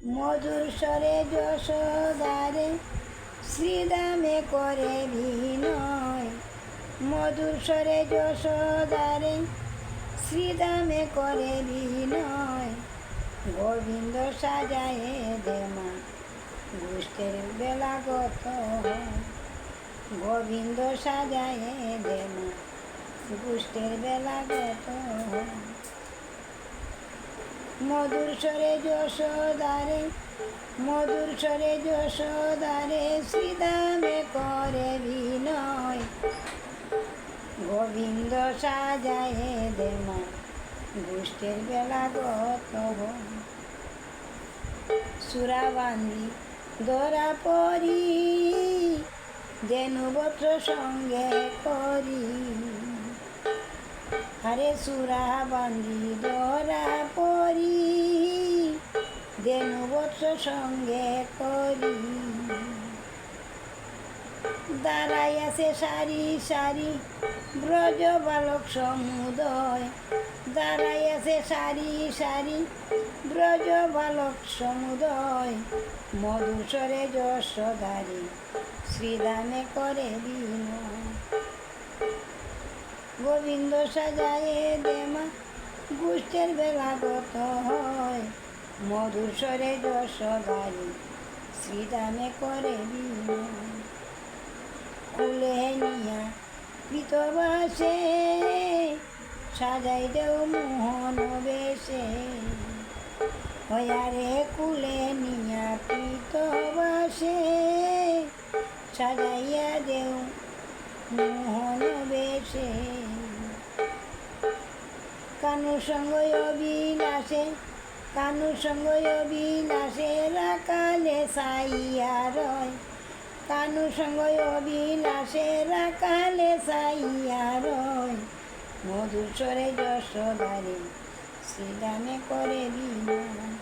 মধুর স্বরে যশোদারে শ্রীদামে করে বিনয়। মধুর স্বরে যশোদারে শ্রীদামে করে বিনয়। গোবিন্দ সাজায়ে দে মা গোষ্ঠের বেলা গত হয়। গোবিন্দ সাজায়ে দে মা গোষ্ঠের বেলা গত হয়। মধুর স্বরে যশোদারে মধুর স্বরে যশোদারে শ্রীদামে করে বিনয়। গোবিন্দ সাজায়ে দে মা গোষ্ঠের বেলা গত হয়। সুরাবান্দি ধরা পরি ধেনুবত্র সঙ্গে করি। আরে সুরাবান্দি ধরা পরি ধেনুবত্র সঙ্গে করি। দাঁড়াই আছে সারি সারি ব্রজ বালক সমুদয়। দাঁড়াই আছে সারি সারি ব্রজ বালক সমুদয়। মধুর স্বরে যশোদারে শ্রীদামে করে বিনয়। গোবিন্দ সাজায়ে দে মা গোষ্ঠের বেলা গত হয়। মধুর স্বরে যশোদারে শ্রীদামে করে বিনয়। কুলে নিয়া পিতবাসে সাজাই দেও মোহন বেশে। হয়ারে কুলে নিয়া পিতবাসে সাজাইয়া দেও মোহন বেশে। কানু সঙ্গ অবিলাসে কানু সঙ্গ অবিলাসে রাকালে সাইয়া রয়। কানু সঙ্গ অবিলাসে রাকালে সাইয়া রয়। মধুর স্বরে যশোদারে শ্রীদামে করে বিনয়।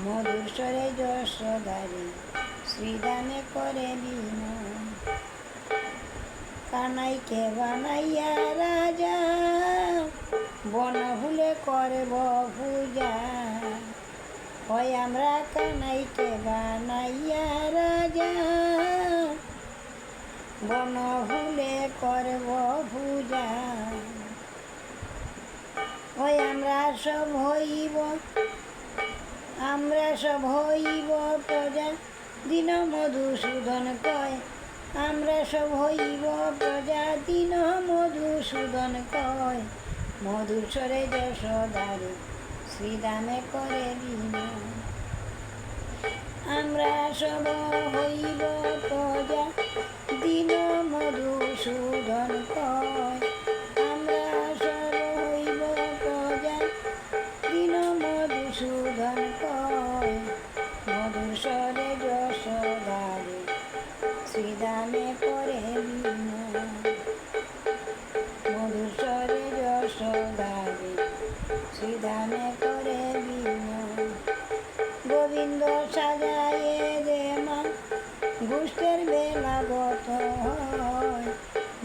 মধুর স্বরে যশোদারে শ্রীদামে করে বিনয়। কানাইকে বানাইয়া রাজা বনভুলে করব পূজা। হয় আমরা কানাইকে বানাইয়া রাজা বনভুলে করব পূজা। হয় আমরা সব হইব প্রজা দীন মধুসূদন কয়। আমরা সব হইব প্রজা দীন মধুসূদন কয়। মধুর স্বরে যশোদারে শ্রীদামে করে বিনয়। আমরা সব হইব প্রজা দীন মধুসূদন কয়। আমরা সব হইব প্রজা দীন মধুসূদন কয়। মধুর স্বরে যশোদারে শ্রীদামে করে বিনয়। মধুর স্বরে যশোদারে শ্রীদামে করে বিনয়। গোবিন্দ সাজায়ে দে মা গোষ্ঠের বেলা গত হয়।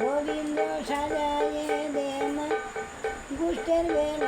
গোবিন্দ সাজায়ে দে মা গোষ্ঠের বেলা